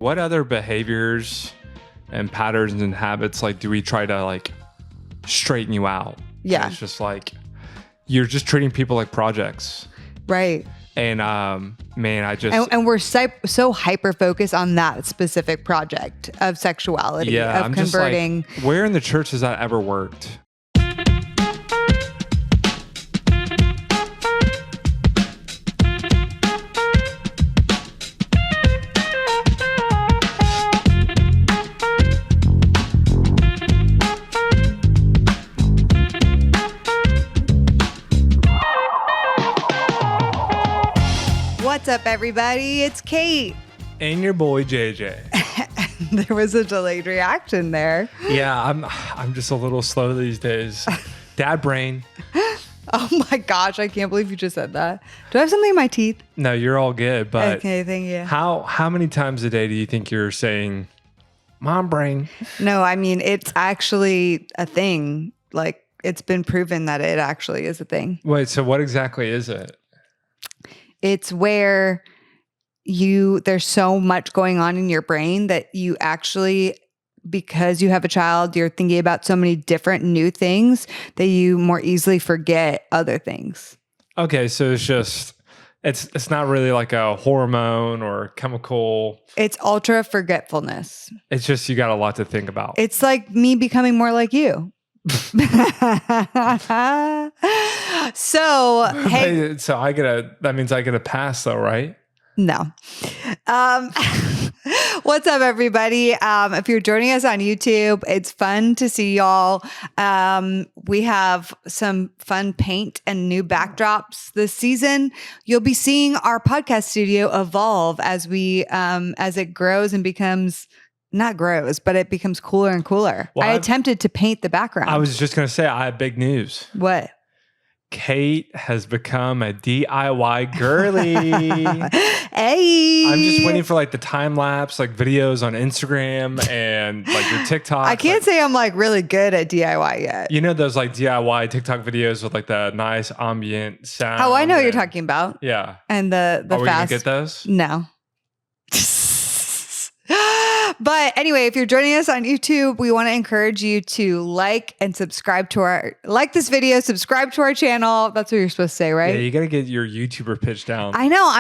What other behaviors and patterns and habits do we try to straighten you out? Yeah. And it's just you're just treating people like projects. Right. And man, and we're so hyper focused on that specific project of sexuality, yeah, of I'm converting. Just where in the church has that ever worked? What's up, everybody? It's Kate. And your boy, JJ. There was a delayed reaction there. Yeah, I'm just a little slow these days. Dad brain. Oh my gosh, I can't believe you just said that. Do I have something in my teeth? No, you're all good. But okay, thank you. How many times a day do you think you're saying, Mom brain? No, I mean, it's actually a thing. It's been proven that it actually is a thing. Wait, so what exactly is it? It's where there's so much going on in your brain that you actually, because you have a child, you're thinking about so many different new things that you more easily forget other things. Okay, so it's not really like a hormone or chemical. It's ultra forgetfulness. It's just you got a lot to think about. It's like me becoming more like you. So, hey. So that means I get a pass though, right? No. What's up, everybody? If you're joining us on YouTube, it's fun to see y'all. We have some fun paint and new backdrops this season. You'll be seeing our podcast studio evolve as it grows and becomes not grows, but it becomes cooler and cooler. Well, I attempted to paint the background. I was just going to say, I have big news. What? Kate has become a DIY girly. Hey. I'm just waiting for the time lapse, videos on Instagram and your TikTok. I can't say I'm really good at DIY yet. You know those DIY TikTok videos with the nice ambient sound. Oh, I know what you're talking about. Yeah. And the Are we gonna fast. get those? No. But anyway, if you're joining us on YouTube, we want to encourage you to like and subscribe to this video, subscribe to our channel. That's what you're supposed to say, right? Yeah, you got to get your YouTuber pitch down. I know.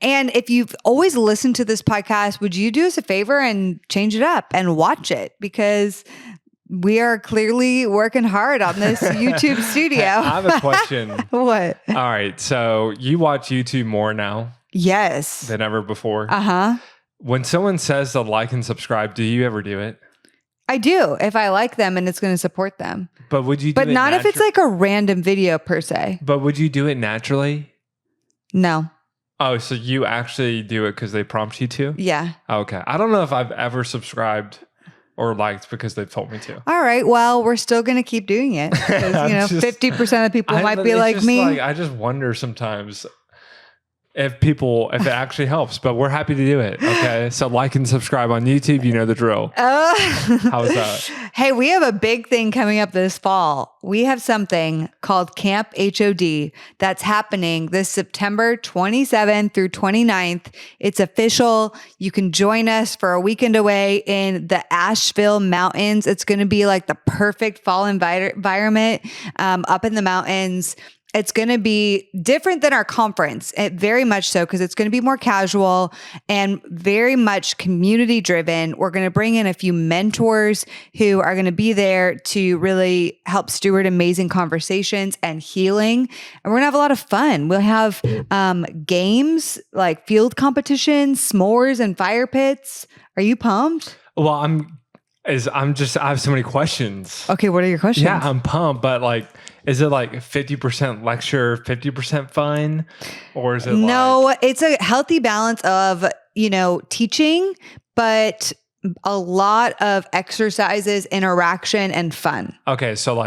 And if you've always listened to this podcast, would you do us a favor and change it up and watch it? Because we are clearly working hard on this YouTube studio. I have a question. What? All right. So you watch YouTube more now? Yes. Than ever before? Uh-huh. When someone says to like and subscribe, do you ever do it? I do, if I like them and it's going to support them. But would you do But it not if it's a random video per se. But would you do it naturally? No. Oh, so you actually do it because they prompt you to? Yeah. Okay. I don't know if I've ever subscribed or liked because they've told me to. All right. Well, we're still going to keep doing it. Because, 50% of people might be like me. I just wonder sometimes if it actually helps, but we're happy to do it. Okay. So like and subscribe on YouTube. You know the drill. How's that? Hey, we have a big thing coming up this fall. We have something called Camp HOD that's happening this September 27th through 29th. It's official. You can join us for a weekend away in the Asheville mountains. It's going to be the perfect fall environment up in the mountains. It's going to be different than our conference, very much so, because it's going to be more casual and very much community driven. We're going to bring in a few mentors who are going to be there to really help steward amazing conversations and healing. And we're going to have a lot of fun. We'll have games like field competitions, s'mores, and fire pits. Are you pumped? Well, I have so many questions. Okay, what are your questions? Yeah, I'm pumped, but is it 50% lecture, 50% fun? Or is it No, it's a healthy balance of, teaching, but a lot of exercises, interaction, and fun. Okay, so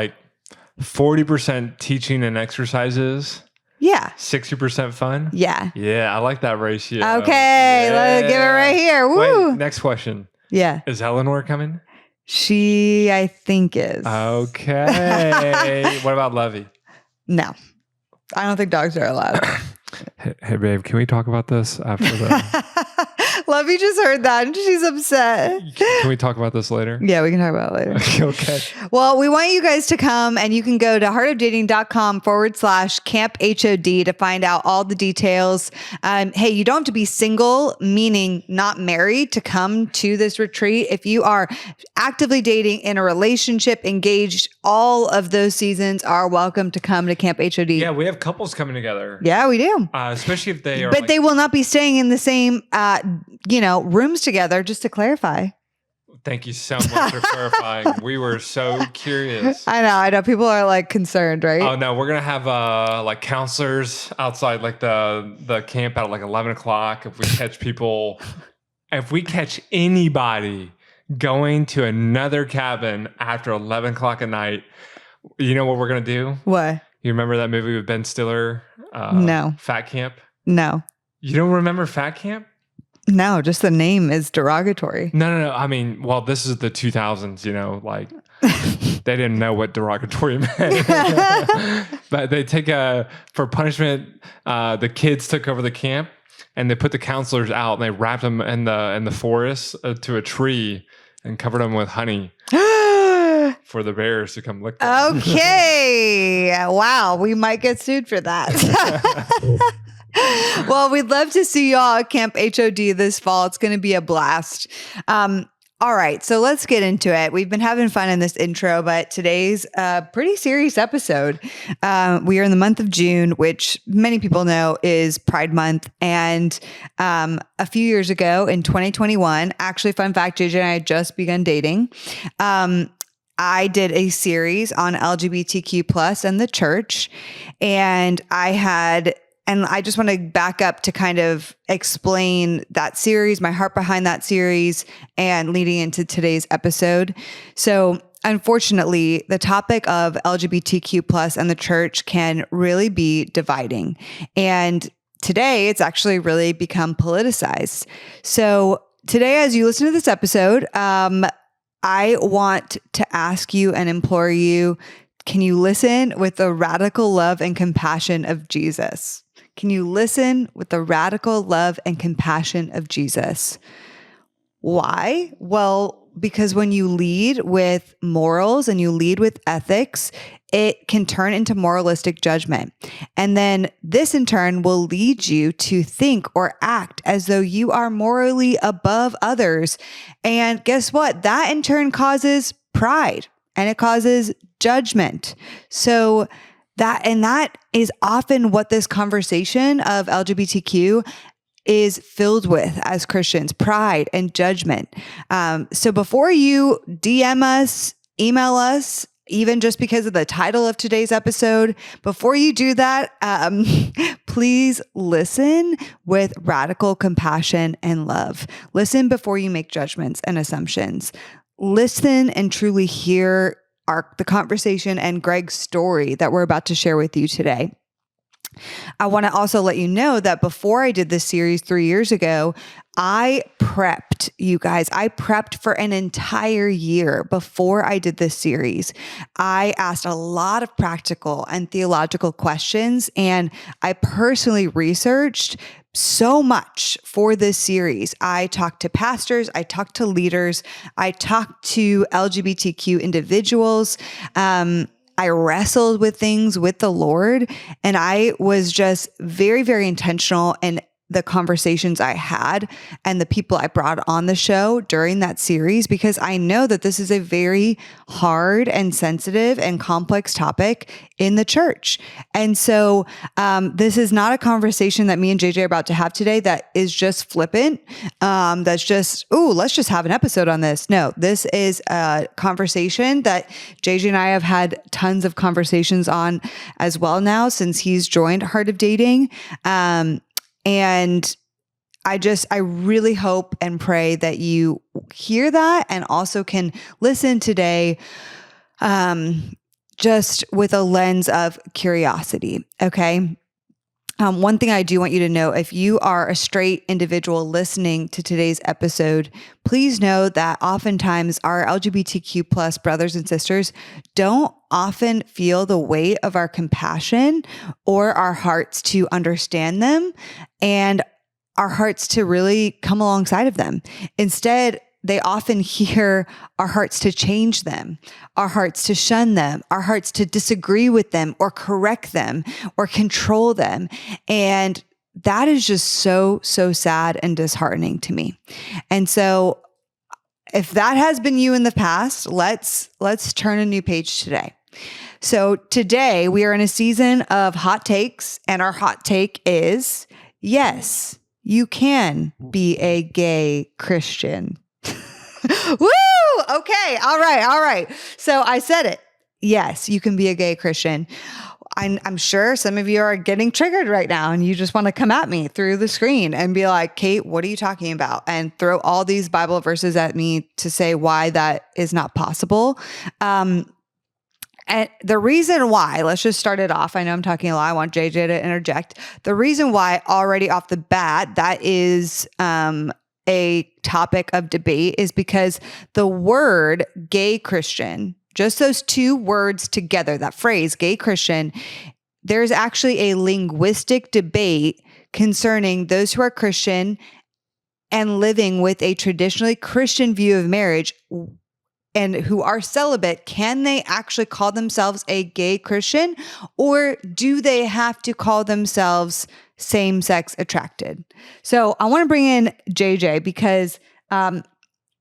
40% teaching and exercises. Yeah. 60% fun? Yeah. Yeah, I like that ratio. Okay, let's give it right here. Woo! Wait, next question. Yeah. Is Eleanor coming? She, I think, is. Okay. What about Levy? No. I don't think dogs are allowed. Hey, babe, can we talk about this after the... Lovey just heard that and she's upset. Can we talk about this later? Yeah, we can talk about it later. Okay. Well, we want you guys to come, and you can go to heartofdating.com/Camp HOD to find out all the details. Hey, you don't have to be single, meaning not married, to come to this retreat. If you are actively dating, in a relationship, engaged, all of those seasons are welcome to come to Camp HOD. Yeah, we have couples coming together. Yeah, we do. Especially if they are. But they will not be staying in the same, rooms together, just to clarify. Thank you so much for clarifying. We were so curious. I know. People are like concerned, right? Oh no, we're gonna have like counselors outside like the camp at like 11 o'clock. If we catch anybody going to another cabin after 11 o'clock at night, you know what we're gonna do? What? You remember that movie with Ben Stiller? No. Fat Camp? No. You don't remember Fat Camp? No, just the name is derogatory. No. I mean, well, this is the 2000s, like they didn't know what derogatory meant. But they for punishment, the kids took over the camp and they put the counselors out and they wrapped them in the forest to a tree and covered them with honey. For the bears to come lick them. Okay. Wow. We might get sued for that. Well, we'd love to see y'all at Camp HOD this fall. It's going to be a blast. All right. So let's get into it. We've been having fun in this intro, but today's a pretty serious episode. We are in the month of June, which many people know is Pride Month. And a few years ago in 2021, actually, fun fact, JJ and I had just begun dating. I did a series on LGBTQ plus and the church. And I just want to back up to kind of explain that series, my heart behind that series, and leading into today's episode. So unfortunately, the topic of LGBTQ plus and the church can really be dividing. And today it's actually really become politicized. So today, as you listen to this episode, I want to ask you and implore you, can you listen with the radical love and compassion of Jesus? Can you listen with the radical love and compassion of Jesus? Why? Well, because when you lead with morals and you lead with ethics, it can turn into moralistic judgment. And then this in turn will lead you to think or act as though you are morally above others. And guess what? That in turn causes pride and it causes judgment. So that is often what this conversation of LGBTQ is filled with as Christians, pride and judgment. So before you DM us, email us, even just because of the title of today's episode, before you do that, please listen with radical compassion and love. Listen before you make judgments and assumptions. Listen and truly hear the conversation and Greg's story that we're about to share with you today. I want to also let you know that before I did this series 3 years ago, I prepped, you guys. I prepped for an entire year before I did this series. I asked a lot of practical and theological questions, and I personally researched so much for this series. I talked to pastors, I talked to leaders, I talked to LGBTQ individuals. I wrestled with things with the Lord, and I was just very, very intentional in the conversations I had and the people I brought on the show during that series, because I know that this is a very hard and sensitive and complex topic in the church. And so this is not a conversation that me and JJ are about to have today that is just flippant. That's just, let's just have an episode on this. No, this is a conversation that JJ and I have had tons of conversations on as well now since he's joined Heart of Dating. And I really hope and pray that you hear that and also can listen today, just with a lens of curiosity. Okay. One thing I do want you to know, if you are a straight individual listening to today's episode, please know that oftentimes our LGBTQ plus brothers and sisters don't often feel the weight of our compassion or our hearts to understand them. And our hearts to really come alongside of them. Instead, they often hear our hearts to change them, our hearts to shun them, our hearts to disagree with them or correct them or control them. And that is just so, so sad and disheartening to me. And so if that has been you in the past, let's turn a new page today. So today we are in a season of hot takes, and our hot take is, yes, you can be a gay Christian. Woo! Okay. All right. So I said it. Yes, you can be a gay Christian. I'm sure some of you are getting triggered right now and you just want to come at me through the screen and be like, Kate, what are you talking about? And throw all these Bible verses at me to say why that is not possible. And the reason why, let's just start it off. I know I'm talking a lot. I want JJ to interject. The reason why already off the bat, that is a topic of debate is because the word gay Christian, just those two words together, that phrase, gay Christian, there's actually a linguistic debate concerning those who are Christian and living with a traditionally Christian view of marriage and who are celibate. Can they actually call themselves a gay Christian, or do they have to call themselves same-sex attracted? So I want to bring in JJ because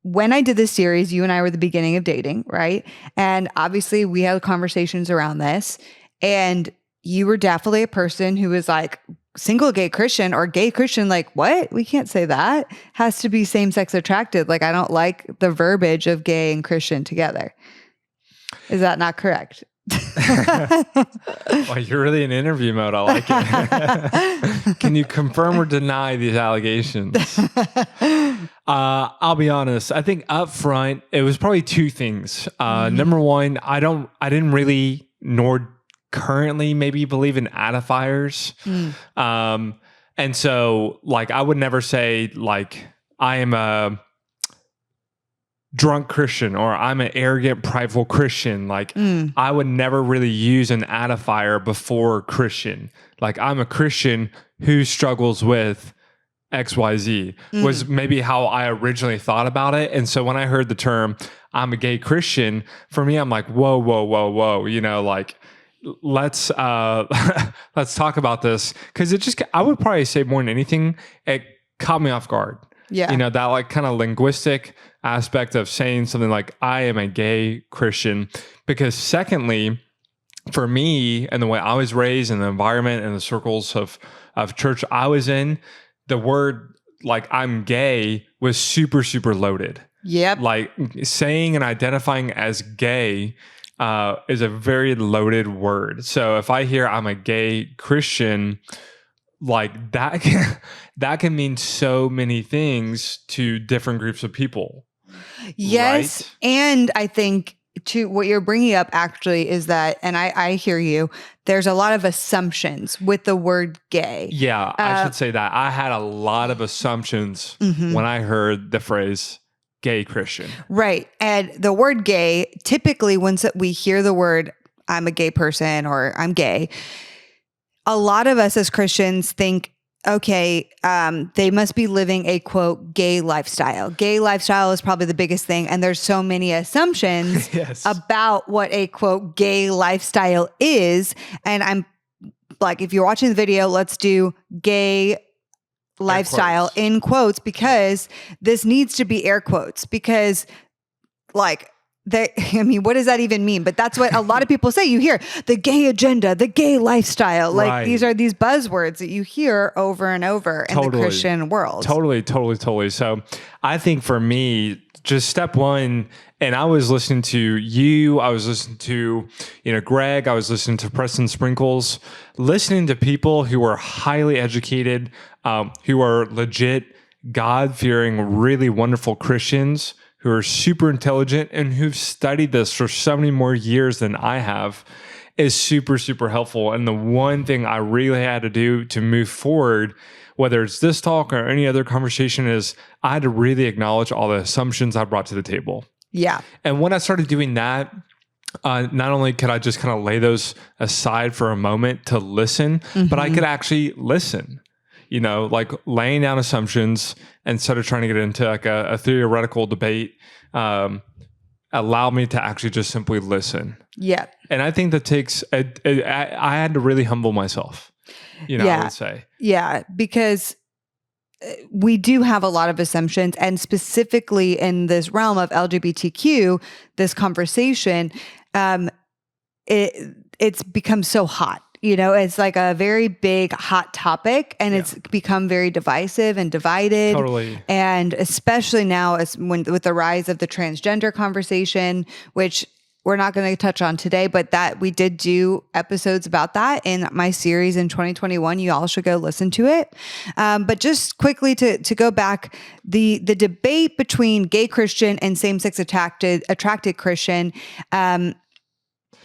when I did this series, you and I were the beginning of dating, right? And obviously we had conversations around this, and you were definitely a person who was like, single gay Christian or gay Christian, like, what? We can't say that. Has to be same-sex attracted. Like, I don't like the verbiage of gay and Christian together. Is that not correct? Well, you're really in interview mode. I like it. Can you confirm or deny these allegations? I'll be honest. I think up front, it was probably two things. Number one, I didn't really, nor currently maybe believe in edifiers. And so like, I would never say like, I am a drunk Christian or I'm an arrogant, prideful Christian. Like I would never really use an edifier before Christian. Like I'm a Christian who struggles with XYZ was maybe how I originally thought about it. And so when I heard the term, I'm a gay Christian, for me, I'm like, whoa, you know, like, let's talk about this. Cause I would probably say more than anything, it caught me off guard. Yeah. You know, that like kind of linguistic aspect of saying something like, I am a gay Christian. Because secondly, for me and the way I was raised and the environment and the circles of church I was in, the word like I'm gay was super, super loaded. Yep. Like saying and identifying as gay is a very loaded word. So if I hear I'm a gay Christian, like that can mean so many things to different groups of people. Yes. Right? And I think to what you're bringing up actually is that, and I hear you, there's a lot of assumptions with the word gay. Yeah, I should say that. I had a lot of assumptions when I heard the phrase gay Christian. Right. And the word gay, typically when we hear the word I'm a gay person or I'm gay, a lot of us as Christians think, okay, they must be living a quote gay lifestyle. Gay lifestyle is probably the biggest thing. And there's so many assumptions Yes. about what a quote gay lifestyle is. And I'm like, if you're watching the video, let's do gay lifestyle in quotes, because this needs to be air quotes, because like, I mean, what does that even mean? But that's what a lot of people say. You hear the gay agenda, the gay lifestyle. Like Right. these are these buzzwords that you hear over and over in the Christian world. Totally. So I think for me, just step one, and I was listening to you, I was listening to, Greg, I was listening to Preston Sprinkles, listening to people who are highly educated, who are legit God-fearing, really wonderful Christians who are super intelligent and who've studied this for so many more years than I have, is super, super helpful. And the one thing I really had to do to move forward, whether it's this talk or any other conversation, is I had to really acknowledge all the assumptions I brought to the table. Yeah. And when I started doing that, not only could I just kind of lay those aside for a moment to listen, but I could actually listen. like laying down assumptions instead of trying to get into like a theoretical debate, allowed me to actually just simply listen. Yeah. And I think that takes, I had to really humble myself, I would say. Yeah, because we do have a lot of assumptions, and specifically in this realm of LGBTQ, this conversation, it's become so hot. It's like a very big hot topic, and it's become very divisive and divided. Totally. And especially now, with the rise of the transgender conversation, which we're not going to touch on today, but that we did do episodes about that in my series in 2021. You all should go listen to it. But just quickly to go back, the debate between gay Christian and same-sex attracted Christian,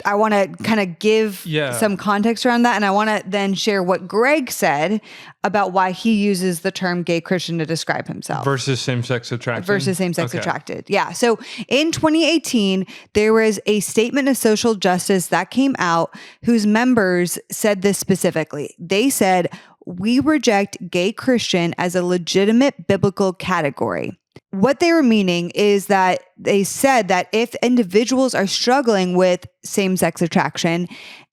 I want to kind of give some context around that. And I want to then share what Greg said about why he uses the term gay Christian to describe himself. Versus same-sex attracted. Attracted. Yeah. So in 2018, there was a statement of social justice that came out whose members said this specifically. They said, "We reject gay Christian as a legitimate biblical category." What they were meaning is that they said that if individuals are struggling with same-sex attraction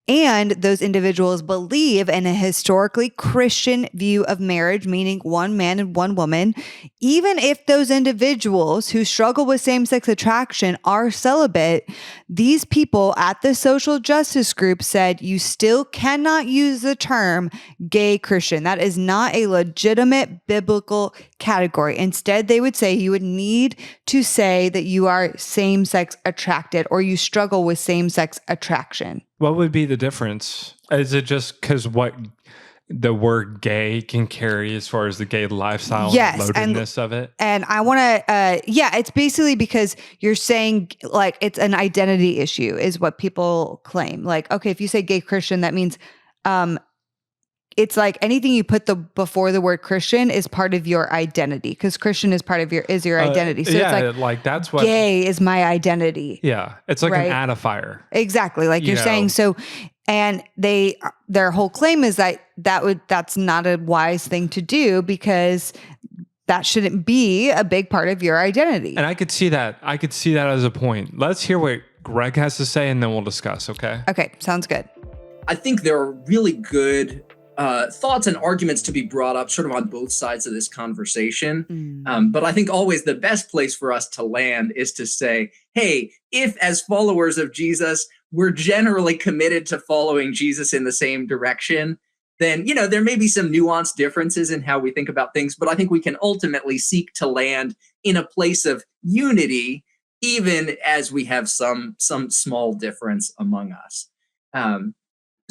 and those individuals believe in a historically Christian view of marriage, meaning one man and one woman, even if those individuals who struggle with same-sex attraction are celibate, these people at the social justice group said you still cannot use the term gay Christian. That is not a legitimate biblical category. Instead, they would say you would need to say that you are same-sex attracted or you struggle with same-sex attraction. What would be the difference? Is it just because what the word gay can carry as far as the gay lifestyle and loadedness of it? And I want to, it's basically because you're saying like it's an identity issue is what people claim. Like, okay, if you say gay Christian, that means it's like anything you put before the word Christian is part of your identity, because Christian is part of your identity. So it's like that's what gay is my identity. Yeah, it's like an identifier. Exactly, like you're saying. So, and their whole claim is that's not a wise thing to do because that shouldn't be a big part of your identity. And I could see that. As a point. Let's hear what Greg has to say, and then we'll discuss. Okay. Okay, sounds good. I think there are really good thoughts and arguments to be brought up sort of on both sides of this conversation. But I think always the best place for us to land is to say, hey, if as followers of Jesus, we're generally committed to following Jesus in the same direction, then, there may be some nuanced differences in how we think about things, but I think we can ultimately seek to land in a place of unity, even as we have some small difference among us.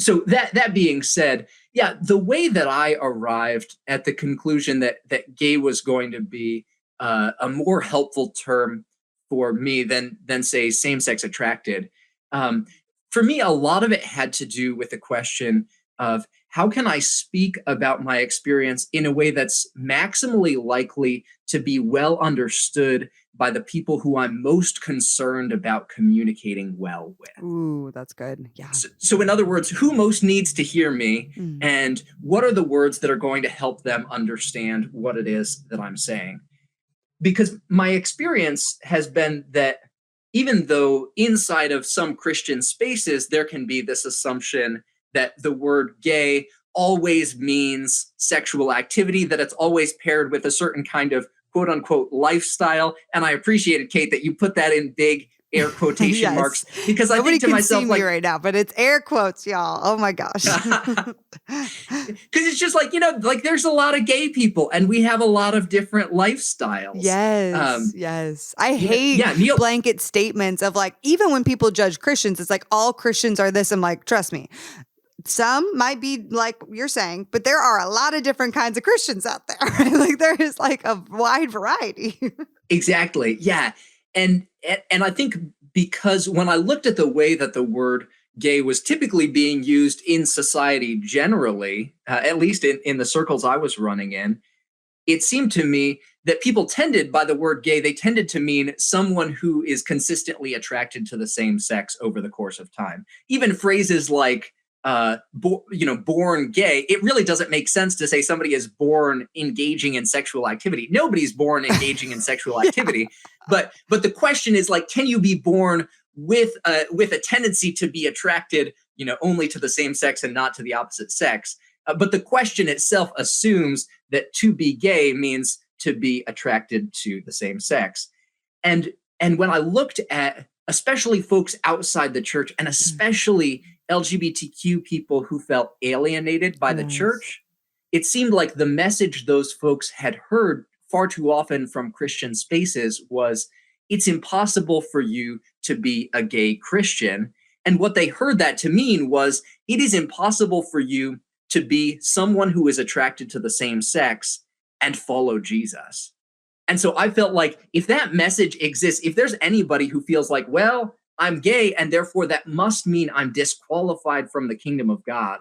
So that being said, the way that I arrived at the conclusion that gay was going to be a more helpful term for me than say same-sex attracted, for me, a lot of it had to do with the question of how can I speak about my experience in a way that's maximally likely to be well understood by the people who I'm most concerned about communicating well with. Ooh, that's good. Yeah. So in other words, who most needs to hear me, and what are the words that are going to help them understand what it is that I'm saying? Because my experience has been that even though inside of some Christian spaces, there can be this assumption that the word gay always means sexual activity, that it's always paired with a certain kind of quote unquote lifestyle. And I appreciated, Kate, that you put that in big air quotation marks, because I think to myself, like, right now, but it's air quotes, y'all. Oh my gosh. Because it's just like, like there's a lot of gay people and we have a lot of different lifestyles. Yes. Yes. I hate blanket statements of like, even when people judge Christians, it's like all Christians are this. I'm like, trust me. Some might be like you're saying, but there are a lot of different kinds of Christians out there. Right? Like there is like a wide variety. Exactly. Yeah. And I think because when I looked at the way that the word gay was typically being used in society generally, at least in the circles I was running in, it seemed to me that people tended, by the word gay, they tended to mean someone who is consistently attracted to the same sex over the course of time. Even phrases like born gay, it really doesn't make sense to say somebody is born engaging in sexual activity. Nobody's born engaging in sexual activity. But the question is, like, can you be born with a tendency to be attracted, only to the same sex and not to the opposite sex? But the question itself assumes that to be gay means to be attracted to the same sex. And when I looked at especially folks outside the church, and especially LGBTQ people who felt alienated by the church, it seemed like the message those folks had heard far too often from Christian spaces was, it's impossible for you to be a gay Christian. And what they heard that to mean was, it is impossible for you to be someone who is attracted to the same sex and follow Jesus. And so I felt like, if that message exists, if there's anybody who feels like, well, I'm gay and therefore that must mean I'm disqualified from the kingdom of God,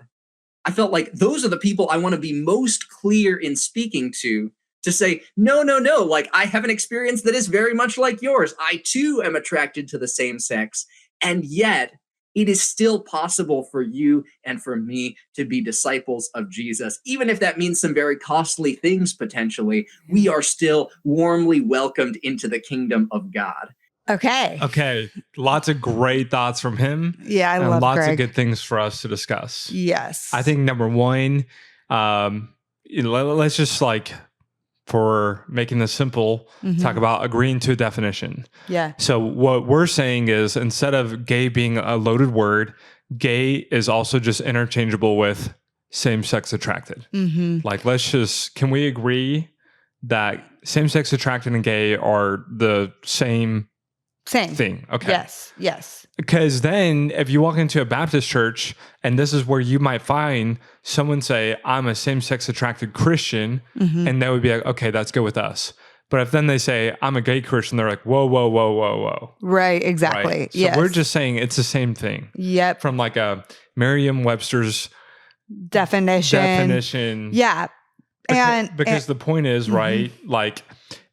I felt like those are the people I want to be most clear in speaking to say, no, like, I have an experience that is very much like yours. I too am attracted to the same sex. And yet it is still possible for you and for me to be disciples of Jesus. Even if that means some very costly things potentially, we are still warmly welcomed into the kingdom of God. Okay. Lots of great thoughts from him. Yeah, I and love lots Greg. of good things for us to discuss. Yes. I think number one, let's just, like, for making this simple, talk about agreeing to a definition. Yeah. So what we're saying is, instead of gay being a loaded word, gay is also just interchangeable with same-sex attracted. Like, can we agree that same-sex attracted and gay are the same thing? Okay. Yes. Because then if you walk into a Baptist church, and this is where you might find someone say, I'm a same-sex attracted Christian, and they would be like, okay, that's good with us. But if then they say, I'm a gay Christian, they're like, whoa. Right, exactly. Right? So yes. we're just saying it's the same thing. Yep. From like a Merriam-Webster's definition. Yeah. Because the point is, right, like,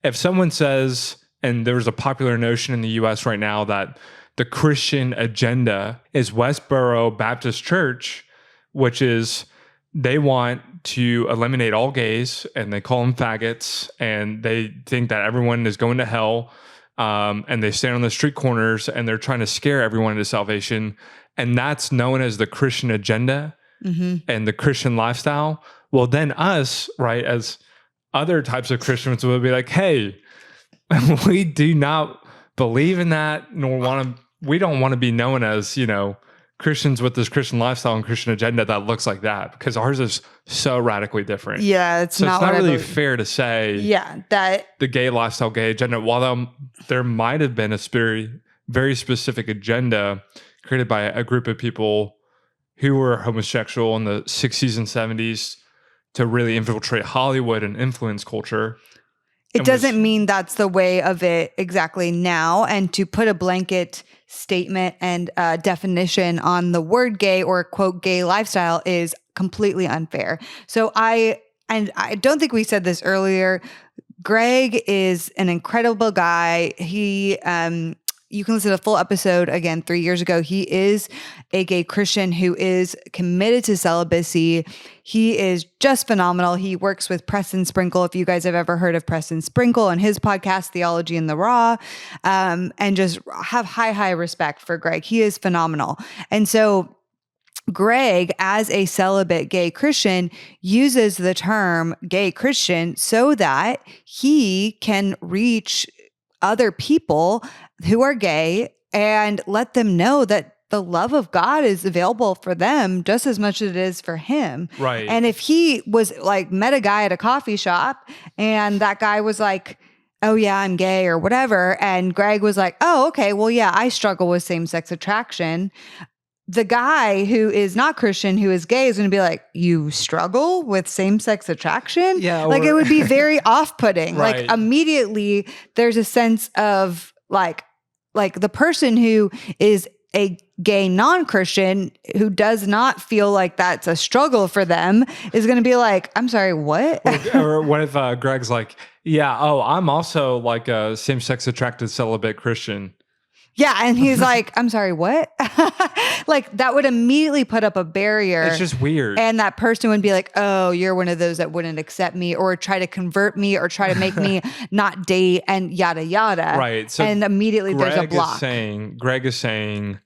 if someone says, and there's a popular notion in the US right now that the Christian agenda is Westboro Baptist Church, which is they want to eliminate all gays, and they call them faggots, and they think that everyone is going to hell, and they stand on the street corners and they're trying to scare everyone into salvation. And that's known as the Christian agenda and the Christian lifestyle. Well, then us, right, as other types of Christians will be like, hey, we do not believe in that, we don't want to be known as, Christians with this Christian lifestyle and Christian agenda that looks like that, because ours is so radically different. Yeah, it's not really fair to say that the gay lifestyle, gay agenda, while there might have been a very specific agenda created by a group of people who were homosexual in the 60s and 70s to really infiltrate Hollywood and influence culture. It doesn't mean that's the way of it exactly now. And to put a blanket statement and definition on the word gay or quote gay lifestyle is completely unfair. So I don't think we said this earlier. Greg is an incredible guy. He you can listen to the full episode again 3 years ago. He is a gay Christian who is committed to celibacy. He is just phenomenal. He works with Preston Sprinkle. If you guys have ever heard of Preston Sprinkle and his podcast, Theology in the Raw, and just have high respect for Greg. He is phenomenal. And so Greg, as a celibate gay Christian, uses the term gay Christian so that he can reach other people who are gay and let them know that the love of God is available for them just as much as it is for him. Right. And if he was like met a guy at a coffee shop and that guy was like, oh yeah, I'm gay or whatever. And Greg was like, oh, okay, well, yeah, I struggle with same-sex attraction. The guy who is not Christian, who is gay, is going to be like, you struggle with same-sex attraction? Yeah. Like it would be very off-putting. Right. Like immediately there's a sense of like the person who is a gay non-Christian who does not feel like that's a struggle for them is going to be like, I'm sorry, what? Or what if Greg's like, yeah, I'm also like a same-sex attracted celibate Christian. Yeah. And he's like, I'm sorry, what? Like that would immediately put up a barrier. It's just weird. And that person would be like, oh, you're one of those that wouldn't accept me or try to convert me or try to make me not date and yada, yada. Right. So and immediately there's a block. Greg is saying,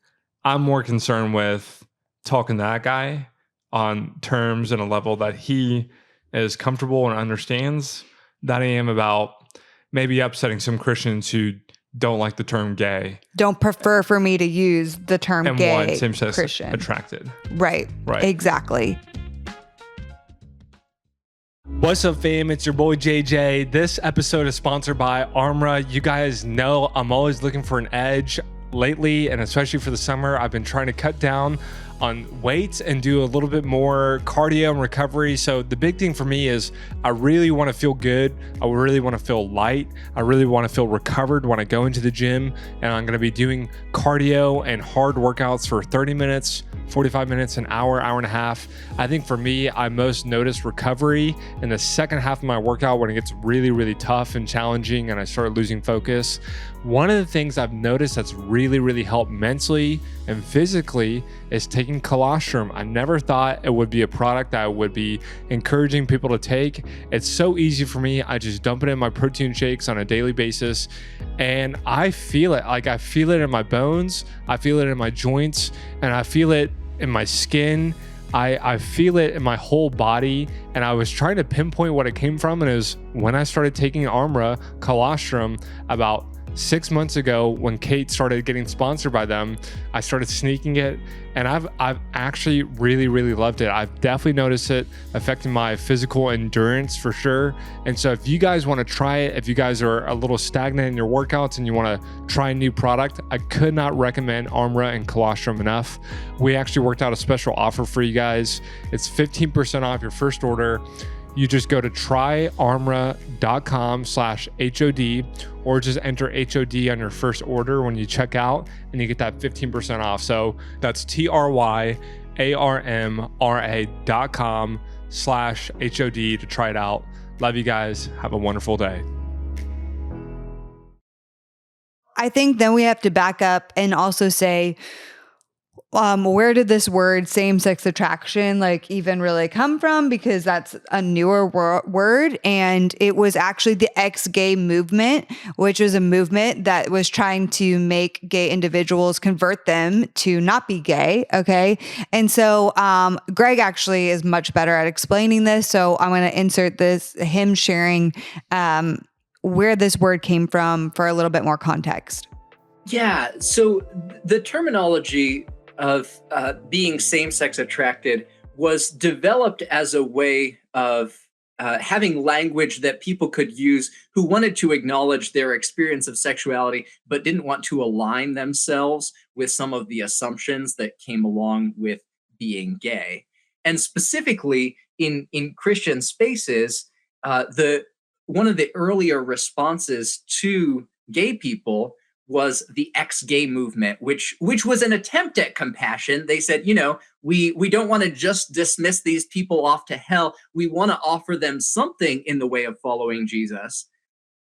I'm more concerned with talking to that guy on terms and a level that he is comfortable and understands than I am about maybe upsetting some Christians who don't like the term gay. Don't prefer for me to use the term and gay want same-sex Christian. attracted. Right. Exactly. What's up, fam? It's your boy JJ. This episode is sponsored by Armra. You guys know I'm always looking for an edge lately, and especially for the summer. I've been trying to cut down on weights and do a little bit more cardio and recovery. So the big thing for me is I really want to feel good. I really want to feel light. I really want to feel recovered when I go into the gym, and I'm going to be doing cardio and hard workouts for 30 minutes, 45 minutes, an hour, hour and a half. I think for me, I most notice recovery in the second half of my workout when it gets really, really tough and challenging and I start losing focus. One of the things I've noticed that's really, really helped mentally and physically is taking colostrum. I never thought it would be a product that I would be encouraging people to take. It's so easy for me. I just dump it in my protein shakes on a daily basis and I feel it. Like I feel it in my bones, I feel it in my joints, and I feel it in my skin. I feel it in my whole body, and I was trying to pinpoint what it came from, and it was when I started taking Armra colostrum about 6 months ago when Kate started getting sponsored by them. I started sneaking it, and I've actually really, really loved it. I've definitely noticed it affecting my physical endurance for sure. And so if you guys want to try it, if you guys are a little stagnant in your workouts and you want to try a new product, I could not recommend Armra and colostrum enough. We actually worked out a special offer for you guys. It's 15% off your first order. You just go to tryarmra.com/HOD or just enter HOD on your first order when you check out and you get that 15% off. So that's tryarmra.com/HOD to try it out. Love you guys. Have a wonderful day. I think then we have to back up and also say, where did this word same-sex attraction like even really come from? Because that's a newer word. And it was actually the ex-gay movement, which was a movement that was trying to make gay individuals convert them to not be gay. Okay. And so Greg actually is much better at explaining this. So I'm going to insert him sharing where this word came from for a little bit more context. Yeah. So the terminology of being same-sex attracted was developed as a way of having language that people could use who wanted to acknowledge their experience of sexuality, but didn't want to align themselves with some of the assumptions that came along with being gay. And specifically in Christian spaces, one of the earlier responses to gay people was the ex-gay movement, which was an attempt at compassion. They said, we don't want to just dismiss these people off to hell. We want to offer them something in the way of following Jesus.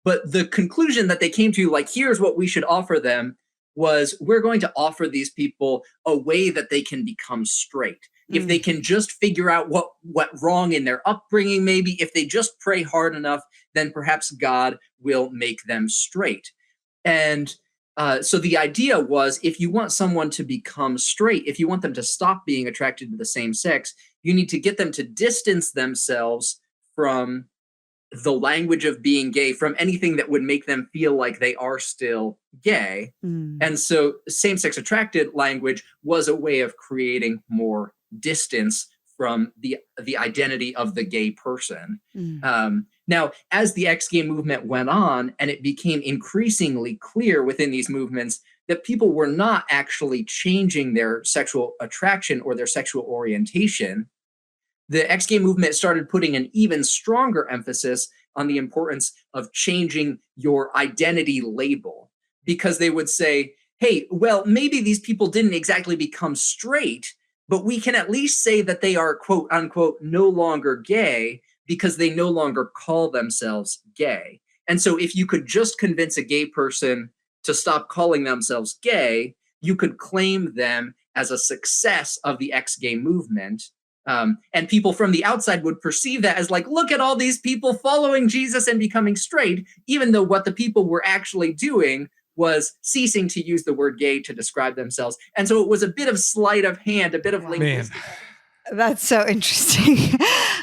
But the conclusion that they came to, like, here's what we should offer them, was we're going to offer these people a way that they can become straight. If they can just figure out what went wrong in their upbringing, maybe if they just pray hard enough, then perhaps God will make them straight. And so the idea was, if you want someone to become straight, if you want them to stop being attracted to the same sex, you need to get them to distance themselves from the language of being gay, from anything that would make them feel like they are still gay. And so same-sex attracted language was a way of creating more distance from the identity of the gay person. Now, as the ex-gay movement went on, and it became increasingly clear within these movements that people were not actually changing their sexual attraction or their sexual orientation, the ex-gay movement started putting an even stronger emphasis on the importance of changing your identity label, because they would say, hey, well, maybe these people didn't exactly become straight, but we can at least say that they are, quote unquote, no longer gay because they no longer call themselves gay. And so if you could just convince a gay person to stop calling themselves gay, you could claim them as a success of the ex-gay movement. And people from the outside would perceive that as like, look at all these people following Jesus and becoming straight, even though what the people were actually doing was ceasing to use the word gay to describe themselves. And so it was a bit of sleight of hand, a bit of linguistic. That's so interesting.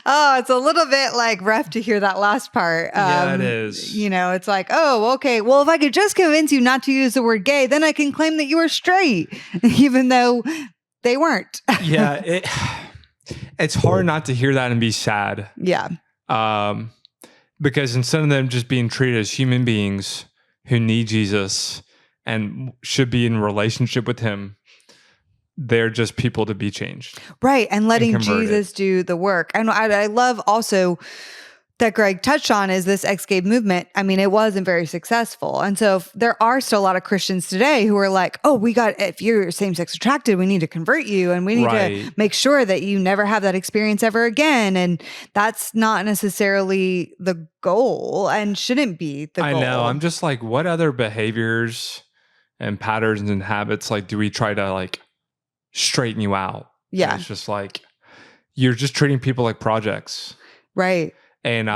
Oh, it's a little bit like rough to hear that last part. Yeah, it is. You know, it's like, oh, okay. Well, if I could just convince you not to use the word gay, then I can claim that you are straight, even though they weren't. Yeah, it's hard not to hear that and be sad. Yeah. Because instead of them just being treated as human beings who need Jesus and should be in relationship with him, they're just people to be changed. Right. And letting and Jesus do the work. And I love also that Greg touched on is this ex-gay movement. I mean, it wasn't very successful. And so there are still a lot of Christians today who are like, oh, if you're same-sex attracted, we need to convert you and we need to make sure that you never have that experience ever again. And that's not necessarily the goal and shouldn't be the goal. I know. I'm just like, what other behaviors and patterns and habits like do we try to like straighten you out? Yeah. And it's just like, you're just treating people like projects. Right. And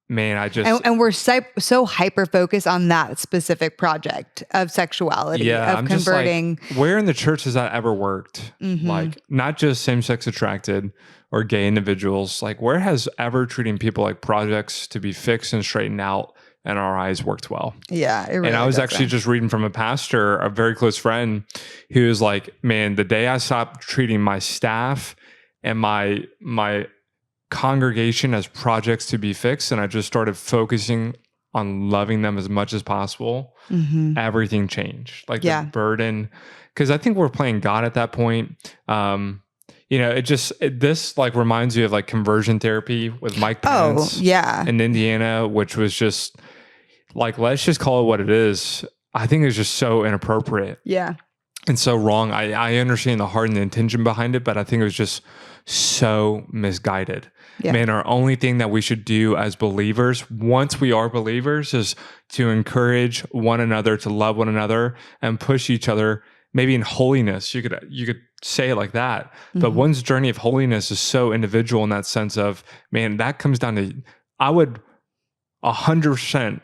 man, I just and we're so hyper focused on that specific project of sexuality, of I'm converting. Just like, where in the church has that ever worked? Mm-hmm. Like, not just same-sex attracted or gay individuals. Like, where has ever treating people like projects to be fixed and straightened out in our eyes worked well? Yeah, it really and I was actually doesn't. just reading from a pastor, a very close friend, who was like, "Man, the day I stopped treating my staff and my congregation as projects to be fixed, and I just started focusing on loving them as much as possible, everything changed. Like the burden, because I think we're playing God at that point. You know, this like reminds me of like conversion therapy with Mike Pence in Indiana, which was just like, let's just call it what it is. I think it's just so inappropriate. Yeah. And so wrong. I understand the heart and the intention behind it, but I think it was just so misguided. Yeah. Man, our only thing that we should do as believers, once we are believers, is to encourage one another, to love one another, and push each other, maybe in holiness. You could say it like that. But one's journey of holiness is so individual in that sense of, man, that comes down to, I would 100%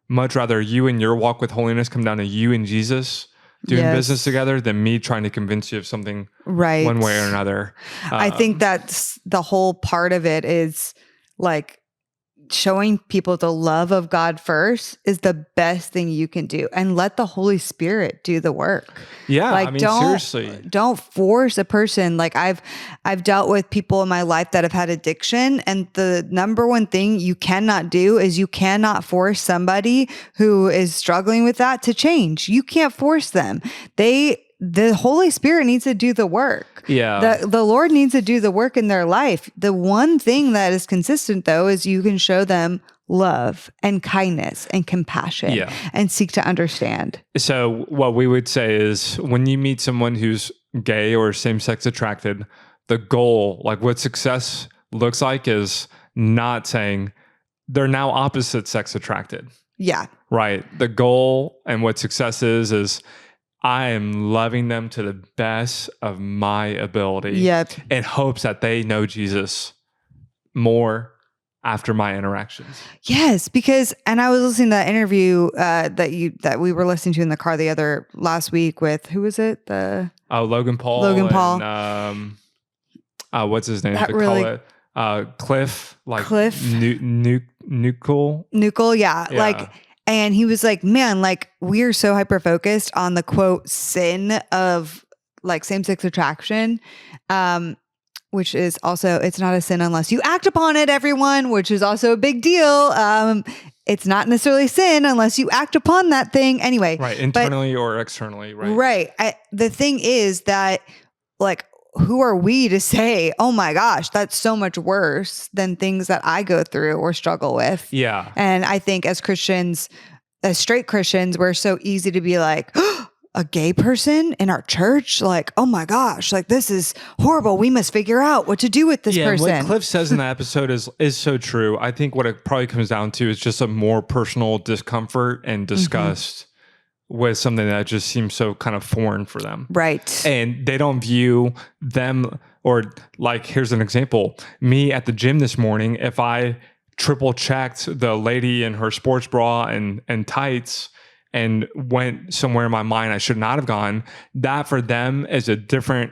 much rather you and your walk with holiness come down to you and Jesus doing business together than me trying to convince you of something one way or another. I think that's the whole part of it is like showing people the love of God first is the best thing you can do, and let the Holy Spirit do the work. Yeah. Like, I mean, seriously, don't force a person. Like I've dealt with people in my life that have had addiction, and the number one thing you cannot do is you cannot force somebody who is struggling with that to change. You can't force them. The Holy Spirit needs to do the work. Yeah. The Lord needs to do the work in their life. The one thing that is consistent, though, is you can show them love and kindness and compassion and seek to understand. So what we would say is when you meet someone who's gay or same-sex attracted, the goal, like what success looks like, is not saying they're now opposite sex attracted. Yeah. Right. The goal and what success is I am loving them to the best of my ability in hopes that they know Jesus more after my interactions. Yes, because, and I was listening to that interview that we were listening to in the car last week with, who was it? Logan Paul. And, what's his name? Cliff. Nukel, yeah. Like, and he was like, man, like we're so hyper focused on the quote sin of like same-sex attraction, which is also, it's not a sin unless you act upon it, everyone, which is also a big deal. It's not necessarily sin unless you act upon that thing anyway. Right. Internally or externally. Right. Right. The thing is that like, who are we to say, oh my gosh, that's so much worse than things that I go through or struggle with? Yeah. And I think as Christians, as straight Christians, we're so easy to be like, oh, a gay person in our church? Like, oh my gosh, like this is horrible. We must figure out what to do with this person. What Cliff says in that episode is so true. I think what it probably comes down to is just a more personal discomfort and disgust with something that just seems so kind of foreign for them. Right. And they don't view them, or like, here's an example. Me at the gym this morning, if I triple checked the lady in her sports bra and tights and went somewhere in my mind I should not have gone, that for them is a different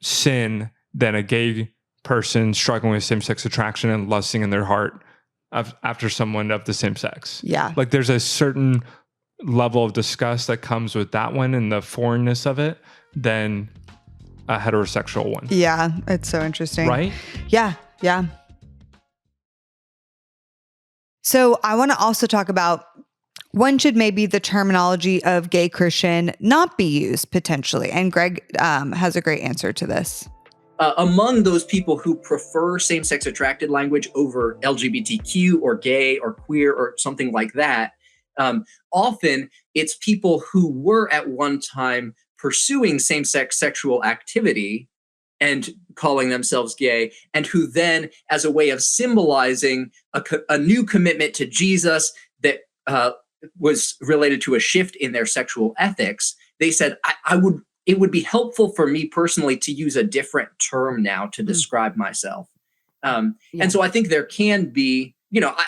sin than a gay person struggling with same-sex attraction and lusting in their heart after someone of the same sex. Yeah. Like there's a certain level of disgust that comes with that one and the foreignness of it than a heterosexual one. Yeah. It's so interesting. Right? Yeah. Yeah. So I want to also talk about when should maybe the terminology of gay Christian not be used potentially? And Greg has a great answer to this. Among those people who prefer same-sex attracted language over LGBTQ or gay or queer or something like that, often it's people who were at one time pursuing same-sex sexual activity and calling themselves gay, and who then, as a way of symbolizing a new commitment to Jesus that was related to a shift in their sexual ethics, they said, it would be helpful for me personally to use a different term now to describe myself. And so I think there can be,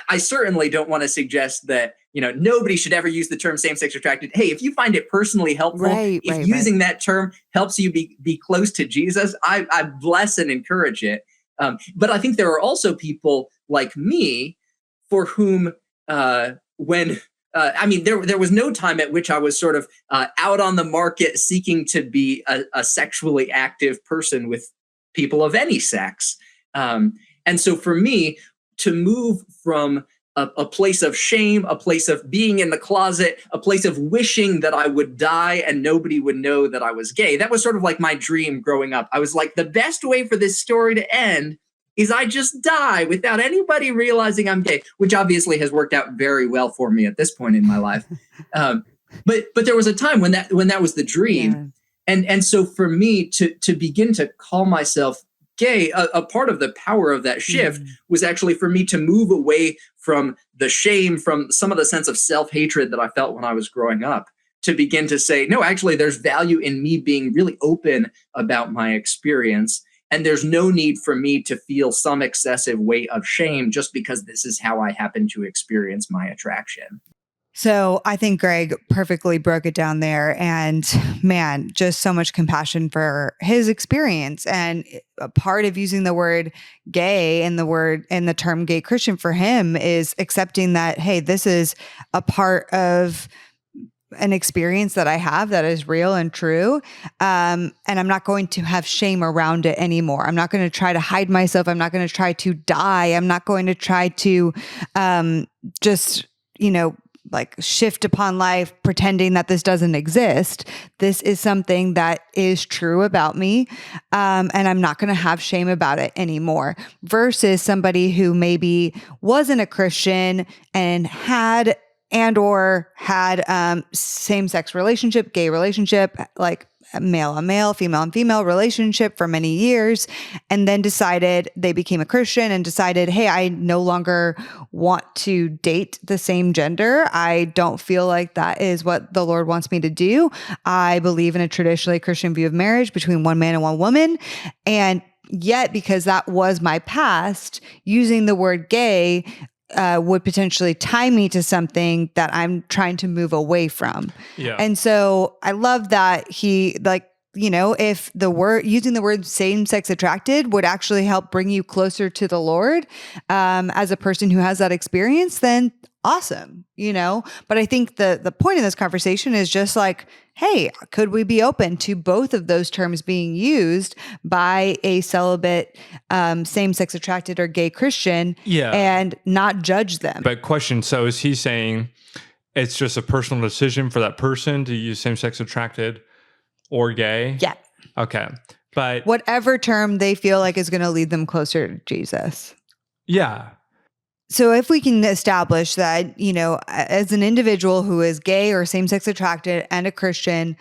I certainly don't want to suggest that, nobody should ever use the term same-sex attracted. Hey, if you find it personally helpful, if using that term helps you be close to Jesus, I bless and encourage it. But I think there are also people like me for whom there was no time at which I was sort of out on the market seeking to be a sexually active person with people of any sex. And so for me to move from a place of shame, a place of being in the closet, a place of wishing that I would die and nobody would know that I was gay, that was sort of like my dream growing up. I was like, the best way for this story to end is I just die without anybody realizing I'm gay, which obviously has worked out very well for me at this point in my life. But there was a time when that was the dream. Yeah. And so for me to begin to call myself gay, a part of the power of that shift was actually for me to move away from the shame, from some of the sense of self-hatred that I felt when I was growing up, to begin to say, no, actually, there's value in me being really open about my experience. And there's no need for me to feel some excessive weight of shame just because this is how I happen to experience my attraction. So I think Greg perfectly broke it down there, and man, just so much compassion for his experience. And a part of using the word gay and the term gay Christian for him is accepting that, hey, this is a part of an experience that I have that is real and true. And I'm not going to have shame around it anymore. I'm not going to try to hide myself. I'm not going to try to die. I'm not going to try to like shift upon life, pretending that this doesn't exist. This is something that is true about me. And I'm not going to have shame about it anymore, versus somebody who maybe wasn't a Christian and had same-sex relationship, gay relationship, like male on male, female on female relationship for many years, and then decided they became a Christian and decided, hey, I no longer want to date the same gender. I don't feel like that is what the Lord wants me to do. I believe in a traditionally Christian view of marriage between one man and one woman. And yet, because that was my past, using the word gay would potentially tie me to something that I'm trying to move away from. Yeah. And so I love that he, if using the word same-sex attracted would actually help bring you closer to the Lord, as a person who has that experience, then awesome, But I think the point of this conversation is just like, hey, could we be open to both of those terms being used by a celibate, same-sex attracted or gay Christian, and not judge them? But question, so is he saying it's just a personal decision for that person to use same-sex attracted or gay? Yeah. Okay. But whatever term they feel like is going to lead them closer to Jesus. Yeah. So if we can establish that, as an individual who is gay or same-sex attracted and a Christian,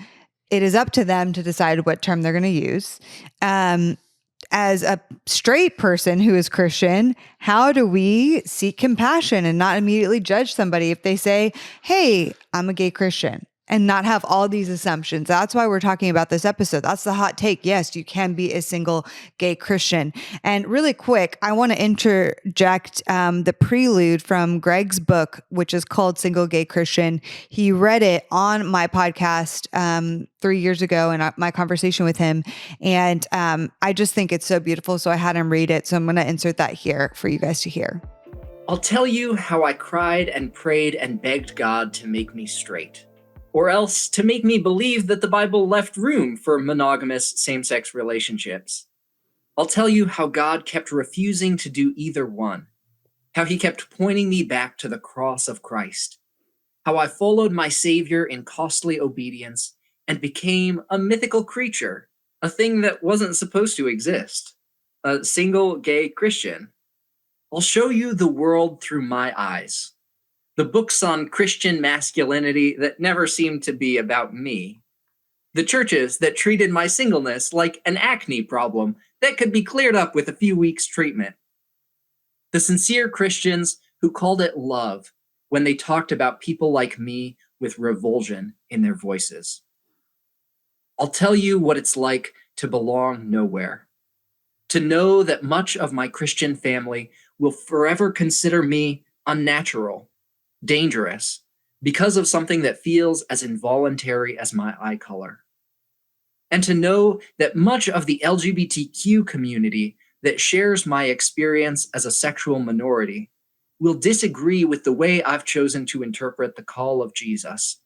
it is up to them to decide what term they're going to use. As a straight person who is Christian, how do we seek compassion and not immediately judge somebody if they say, hey, I'm a gay Christian? and not have all these assumptions. That's why we're talking about this episode. That's the hot take. Yes, you can be a single gay Christian. And really quick, I want to interject the prelude from Greg's book, which is called Single Gay Christian. He read it on my podcast 3 years ago in my conversation with him. And I just think it's so beautiful. So I had him read it. So I'm going to insert that here for you guys to hear. I'll tell you how I cried and prayed and begged God to make me straight, or else to make me believe that the Bible left room for monogamous same-sex relationships. I'll tell you how God kept refusing to do either one, how he kept pointing me back to the cross of Christ, how I followed my Savior in costly obedience and became a mythical creature, a thing that wasn't supposed to exist, a single gay Christian. I'll show you the world through my eyes. The books on Christian masculinity that never seemed to be about me. The churches that treated my singleness like an acne problem that could be cleared up with a few weeks' treatment. The sincere Christians who called it love when they talked about people like me with revulsion in their voices. I'll tell you what it's like to belong nowhere. To know that much of my Christian family will forever consider me unnatural, dangerous, because of something that feels as involuntary as my eye color. And to know that much of the LGBTQ community that shares my experience as a sexual minority will disagree with the way I've chosen to interpret the call of Jesus,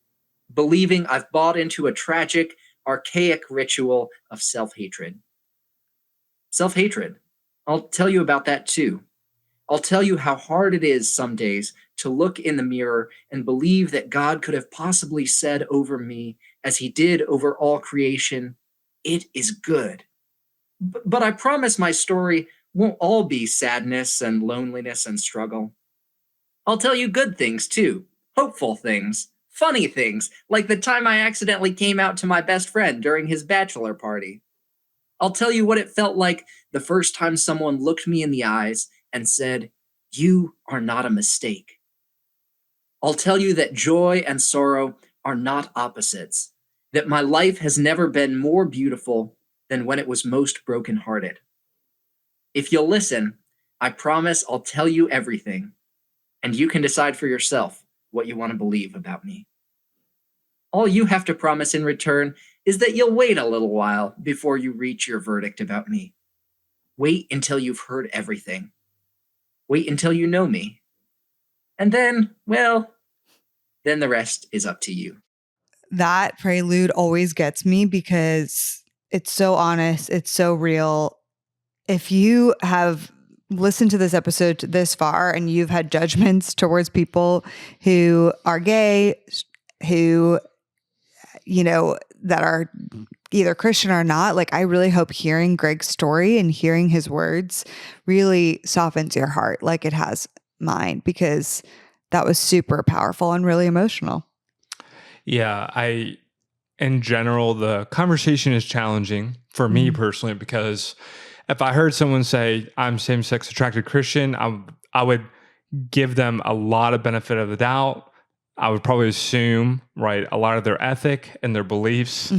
believing I've bought into a tragic, archaic ritual of self-hatred. Self-hatred. I'll tell you about that too. I'll tell you how hard it is some days to look in the mirror and believe that God could have possibly said over me, as he did over all creation, "It is good." But I promise my story won't all be sadness and loneliness and struggle. I'll tell you good things too, hopeful things, funny things, like the time I accidentally came out to my best friend during his bachelor party. I'll tell you what it felt like the first time someone looked me in the eyes and said, "You are not a mistake." I'll tell you that joy and sorrow are not opposites, that my life has never been more beautiful than when it was most brokenhearted. If you'll listen, I promise I'll tell you everything, and you can decide for yourself what you want to believe about me. All you have to promise in return is that you'll wait a little while before you reach your verdict about me. Wait until you've heard everything. Wait until you know me. And then, well, then the rest is up to you. That prelude always gets me because it's so honest. It's so real. If you have listened to this episode this far and you've had judgments towards people who are gay, who, that are either Christian or not, like I really hope hearing Greg's story and hearing his words really softens your heart like it has mine, because that was super powerful and really emotional. Yeah, in general, the conversation is challenging for me personally, because if I heard someone say, "I'm same-sex attracted Christian," I would give them a lot of benefit of the doubt. I would probably assume, right, a lot of their ethic and their beliefs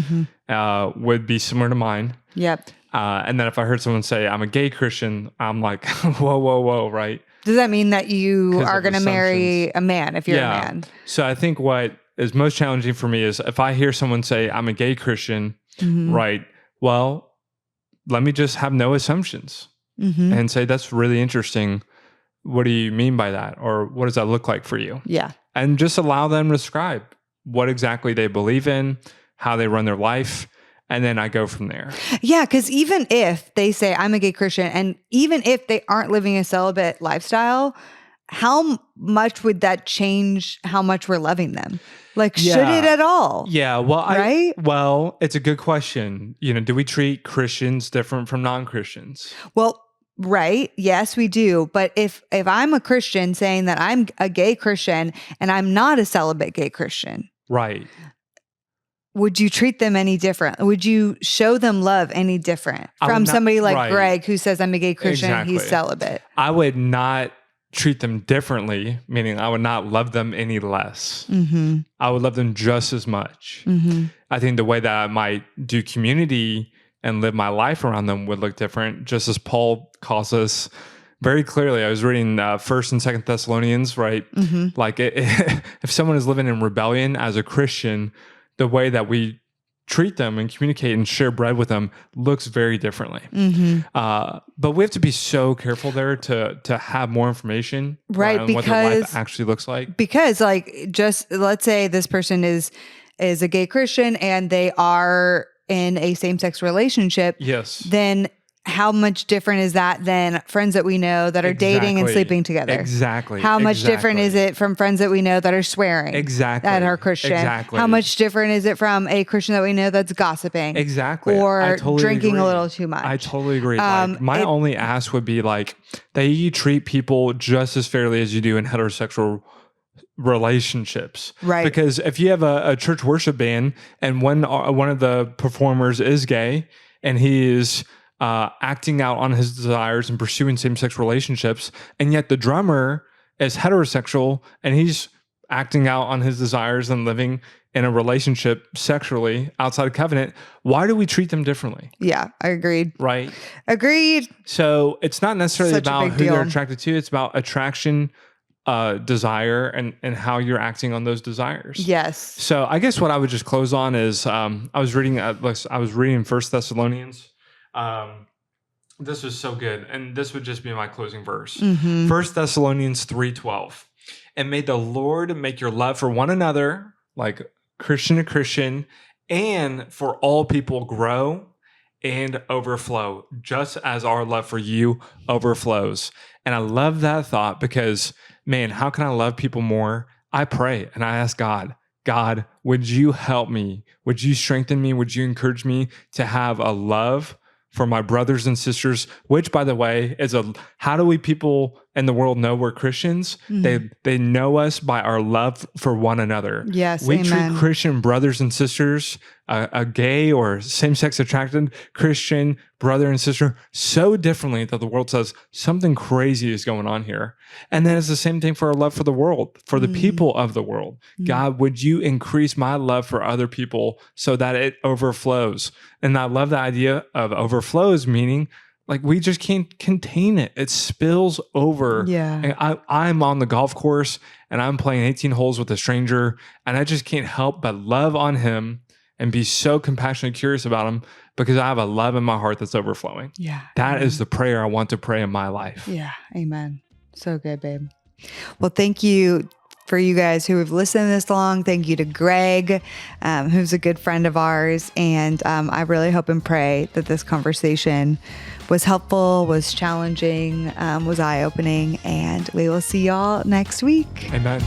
would be similar to mine. Yep. And then if I heard someone say, "I'm a gay Christian," I'm like, whoa, right? Does that mean that you are going to marry a man if you're a man? So I think what is most challenging for me is if I hear someone say, "I'm a gay Christian," right? Well, let me just have no assumptions and say, "That's really interesting. What do you mean by that?" Or "What does that look like for you?" Yeah. And just allow them to describe what exactly they believe in, how they run their life. And then I go from there. Yeah, because even if they say, "I'm a gay Christian," and even if they aren't living a celibate lifestyle, how much would that change how much we're loving them? Like, should it at all? Yeah, well, right? Well, it's a good question. Do we treat Christians different from non-Christians? Well, right. Yes, we do. But if I'm a Christian saying that I'm a gay Christian and I'm not a celibate gay Christian, right? Would you treat them any different? Would you show them love any different from somebody like Greg who says, "I'm a gay Christian," he's celibate? I would not treat them differently, meaning I would not love them any less. I would love them just as much. I think the way that I might do community and live my life around them would look different, just as Paul calls us very clearly. I was reading 1st and 2nd Thessalonians, right? Like if someone is living in rebellion as a Christian, the way that we treat them and communicate and share bread with them looks very differently. But we have to be so careful there to have more information, right? on Because what their life actually looks like. Because like, just let's say this person is a gay Christian and they are in a same-sex relationship. Yes. Then how much different is that than friends that we know that are dating and sleeping together? Exactly. How much different is it from friends that we know that are swearing? Exactly. That are Christian? Exactly. How much different is it from a Christian that we know that's gossiping? Exactly. Or I totally drinking agree. a little too much? I totally agree. Like, my only ask would be like that you treat people just as fairly as you do in heterosexual relationships, right? Because if you have a church worship band and one of the performers is gay and he is acting out on his desires and pursuing same-sex relationships, and yet the drummer is heterosexual and he's acting out on his desires and living in a relationship sexually outside of covenant, why do we treat them differently? Yeah, I agreed. Right? Agreed. So it's not necessarily Such a about big who they're deal. attracted to. It's about attraction, desire, and how you're acting on those desires. Yes. So I guess what I would just close on is I was reading 1 Thessalonians. This was so good, and this would just be my closing verse. 1 Thessalonians 3:12. And may the Lord make your love for one another, like Christian to Christian, and for all people grow and overflow, just as our love for you overflows. And I love that thought because, man, how can I love people more? I pray and I ask God, would you help me? Would you strengthen me? Would you encourage me to have a love for my brothers and sisters, which, by the way, is how do we people in the world know we're Christians? They know us by our love for one another. Yes, we amen. treat Christian brothers and sisters, a gay or same-sex attracted Christian brother and sister, so differently that the world says something crazy is going on here. And then it's the same thing for our love for the world, for the people of the world. God, would you increase my love for other people so that it overflows? And I love the idea of overflows, meaning like we just can't contain it. It spills over. Yeah. And I'm on the golf course and I'm playing 18 holes with a stranger and I just can't help but love on him and be so compassionately curious about him because I have a love in my heart that's overflowing. Yeah. That is the prayer I want to pray in my life. Yeah. Amen. So good, babe. Well, thank you for you guys who have listened this long. Thank you to Greg, who's a good friend of ours. And I really hope and pray that this conversation was helpful, was challenging, was eye-opening. And we will see y'all next week. Amen.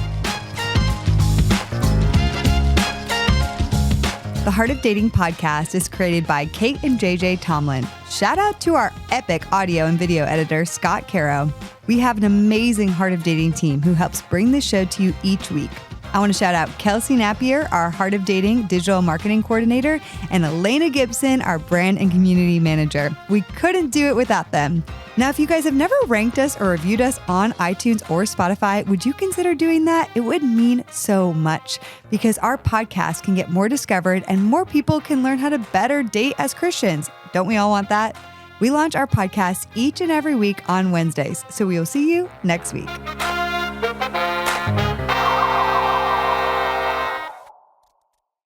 The Heart of Dating podcast is created by Kate and JJ Tomlin. Shout out to our epic audio and video editor, Scott Caro. We have an amazing Heart of Dating team who helps bring the show to you each week. I want to shout out Kelsey Napier, our Heart of Dating digital marketing coordinator, and Elena Gibson, our brand and community manager. We couldn't do it without them. Now, if you guys have never ranked us or reviewed us on iTunes or Spotify, would you consider doing that? It would mean so much because our podcast can get more discovered and more people can learn how to better date as Christians. Don't we all want that? We launch our podcast each and every week on Wednesdays, so we will see you next week.